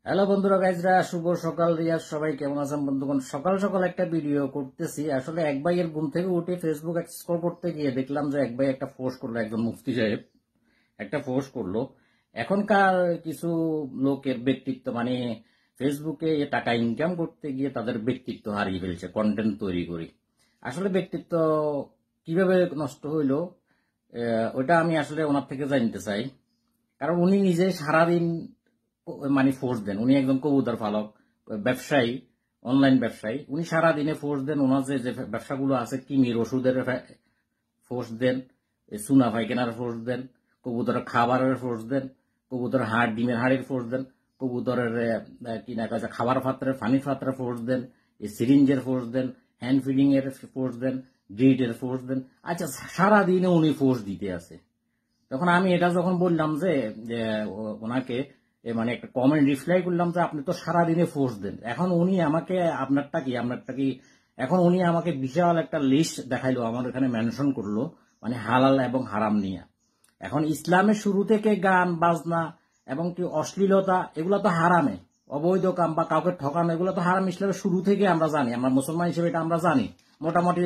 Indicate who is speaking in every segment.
Speaker 1: Hello বন্ধুরা, গাইজরা, শুভ সকাল। রিয়াজ, সবাই কেমন আছেন বন্ধুগণ? সকাল সকাল একটা ভিডিও করতেছি। আসলে এক ভাইয়ের ঘুম থেকে উঠে ফেসবুক স্ক্রল করতে গিয়ে দেখলাম যে এক ভাই একটা পোস্ট করলো, একজন মুফতি সাহেব একটা পোস্ট করলো। এখনকার কিছু লোকের ব্যক্তিত্ব, মানে ফেসবুকে টাকা ইনকাম করতে গিয়ে তাদের ব্যক্তিত্ব হারিয়ে ফেলছে কন্টেন্ট তৈরি করে। আসলে ব্যক্তিত্ব কিভাবে নষ্ট হইলো, ওটা আমি আসলে ওনার থেকে জানতে চাই। কারণ উনি নিজে সারাদিন মানে ফোর্স দেন। উনি একজন কবুতর পালক, ব্যবসায়ী, অনলাইন ব্যবসায়ী। উনি সারাদিনে ফোর্স দেন। ওনার যে যে ব্যবসাগুলো আছে, কিমির ওষুধের ফোর্স দেন, চুনা পায়খানার ফোর্স দেন, কবুতরের খাবারের ফোর্স দেন, কবুতরের হাড়, ডিমের হাড়ের ফোর্স দেন, কবুতরের কি না কাছে খাবার পাত্রের, পানির পাত্রের ফোর্স দেন, সিরিঞ্জের ফোর্স দেন, হ্যান্ড ফিডিং এর ফোর্স দেন, গ্রিডের ফোর্স দেন। আচ্ছা, সারাদিনে উনি ফোর্স দিতে আছে। তখন আমি এটা যখন বললাম যে ওনাকে মানে একটা কমেন্ট রিপ্লাই করলাম যে আপনি তো সারাদিনে ফোর্স দেন, এখন উনি আমাকে আপনারটা কি এখন উনি আমাকে বিশাল একটা লিস্ট দেখাইলো, আমার এখানে মেনশন করলো, মানে হালাল এবং হারাম নিয়ে। এখন ইসলামের শুরু থেকে গান বাজনা এবং কি অশ্লীলতা, এগুলো তো হারামে, অবৈধ কাম বা কাউকে ঠকানো, এগুলো তো হারাম ইসলামের শুরু থেকে আমরা জানি। আমরা মুসলমান হিসেবে এটা আমরা জানি, মোটামুটি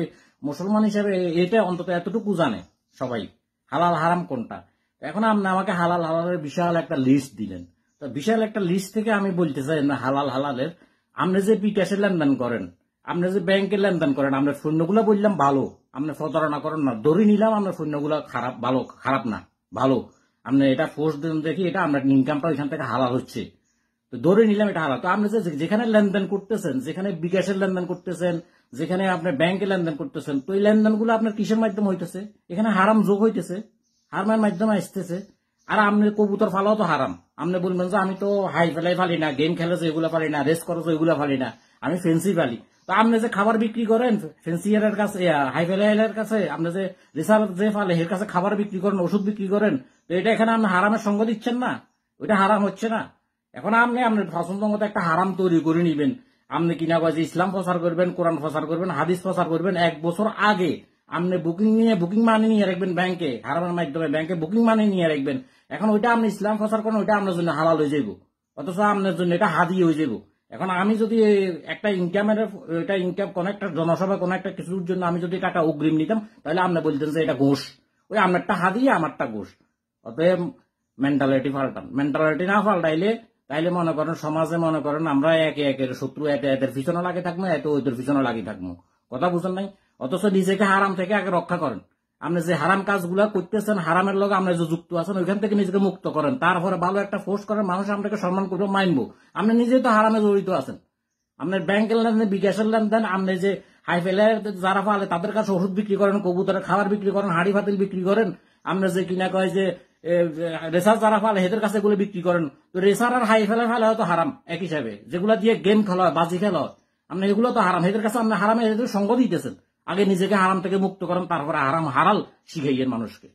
Speaker 1: মুসলমান হিসেবে এটা অন্তত এতটুকু জানে সবাই, হালাল হারাম কোনটা। এখন আপনি আমাকে হালাল হালালের বিশাল একটা লিস্ট দিলেন। তো বিশাল একটা লিস্ট থেকে আমি বলতে চাই না, হালাল হালালের আপনি যে বিকাশে লেনদেন করেন, আপনি যে ব্যাংকে লেনদেন করেন, আপনার সৈন্যগুলো বললাম ভালো, আপনি প্রতারণা করেন না, ধরে নিলাম আপনার সৈন্যগুলো খারাপ, ভালো খারাপ না ভালো, আপনি এটা ফোর্স দেন দেখি এটা আপনার ইনকামটা ওইখান থেকে হালাল হচ্ছে, তো ধরে নিলাম এটা হালাল। তো আপনি যেখানে লেনদেন করতেছেন, যেখানে বিকাশের লেনদেন করতেছেন, যেখানে আপনি ব্যাংকে লেনদেন করতেছেন, তো এই লেনদেনগুলো আপনার কিসের মাধ্যমে হইতেছে? এখানে হারাম যোগ হইতেছে, হারামের মাধ্যমে আসতেছে। আর আপনি কবুতর ফালাও তো হারাম। আপনি বলবেন যে আমি তো হাই ফেলাই ফালি না, গেম খেলে তো এগুলো ফালি না, রেস করো তো এগুলো ফালি না, আমি ফেন্সি ফালি। তো আপনি যে খাবার বিক্রি করেন ফেন্সিয়ারের কাছে, হাই ফেলাইলের কাছে, আপনি যে রেসার যে ফালে এর কাছে খাবার বিক্রি করেন, ওষুধ বিক্রি করেন, তো এটা এখানে আপনি হারামের সঙ্গ দিচ্ছেন না? ওইটা হারাম হচ্ছে না? এখন আপনি আপনার পছন্দ মতো একটা হারাম তৈরি করে নিবেন। আপনি কিনা বাজে ইসলাম প্রচার করবেন, কোরআন প্রচার করবেন, হাদিস প্রচার করবেন। 1 বছর আগে আপনি বুকিং মানি নিয়ে রাখবেন ব্যাংকে, হারামের মাধ্যমে ব্যাংকে বুকিং মানি নিয়ে রাখবেন। এখন ওইটা আপনি ইসলাম প্রচার করেন, ওইটা আপনার জন্য হালাল হয়ে যাইব, অথচ আপনার জন্য এটা হাদি হয়ে যাইব। এখন আমি যদি একটা ইনকামের, এটা ইনকাম কোন একটা জনসভা, কোন একটা কিছুর জন্য আমি যদি টাকা অগ্রিম নিতাম, তাহলে আপনি বলতেন যে এটা ঘুষ। ওই আপনারটা হাদি, আমারটা ঘুষ। অতএব মেন্টালিটি পাল্টান। মেন্টালিটি না পাল্টাইলে তাইলে মনে করেন সমাজে মনে করেন আমরা একে একের শত্রু, এতে এদের পিছনে লাগে থাকবো, এত ওইদের পিছনে লাগি থাকবো। কথা বুঝেন নাই? অথচ নিজেকে হারাম থেকে আগে রক্ষা করেন। আপনি যে হারাম কাজগুলা করতেছেন, হারামের লগে আপনি যে যুক্ত আছেন, ওইখান থেকে নিজেকে মুক্ত করেন, তারপরে ভালো একটা পোস্ট করেন, মানুষ আপনাকে সম্মান করবে, মানবো। আপনি নিজেই তো হারামে জড়িত আছেন। আপনার ব্যাংকের লেনদেন, বিকাশের লেনদেন, আপনি যে হাই ফেলার যারা পালে তাদের কাছে ওষুধ বিক্রি করেন, কবুতরের খাবার বিক্রি করেন, হাড়ি ফাতিল বিক্রি করেন, আপনি যে কিনা কয় যে রেসার যারা ফালে এদের কাছে এগুলো বিক্রি করেন। তো রেসার আর হাই ফেলার ফেলা হয়তো হারাম এক হিসাবে, যেগুলা দিয়ে গেম খেলা হয়, বাজি খেলা হয়, আপনি এগুলো তো হারাম। এদের কাছে আপনি হারামে এদের সঙ্গ দিতেছেন। আগে নিজেকে হারাম থেকে মুক্ত করেন, তারপরে হারাম হারাল শিখাইয়েন মানুষকে।